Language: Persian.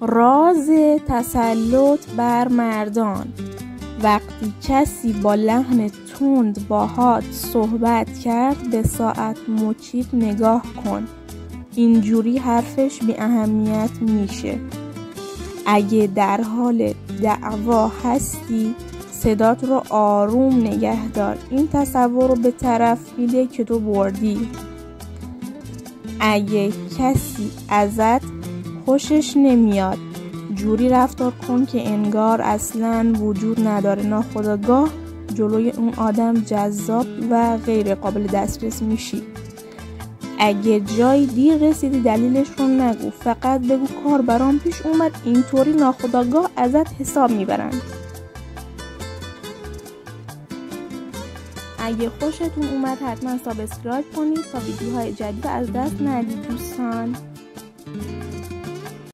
راز تسلط بر مردان. وقتی کسی با لحن تند باهات صحبت کرد به ساعت مچیت نگاه کن، اینجوری حرفش بی اهمیت میشه. اگه در حال دعوا هستی صدات رو آروم نگه دار، این تصور رو به طرف میده که تو بردی. اگه کسی ازت خوشش نمیاد جوری رفتار کن که انگار اصلاً وجود نداره. ناخودآگاه جلوی اون آدم جذاب و غیر قابل دسترس میشی. اگه جای دیر رسیدی دلیلش رو نگو، فقط بگو کار برام پیش اومد، اینطوری ناخودآگاه ازت حساب میبرن. اگه خوشتون اومد حتما سابسکرایب کنید تا ویدیوهای جدید از دست ندید دوستان.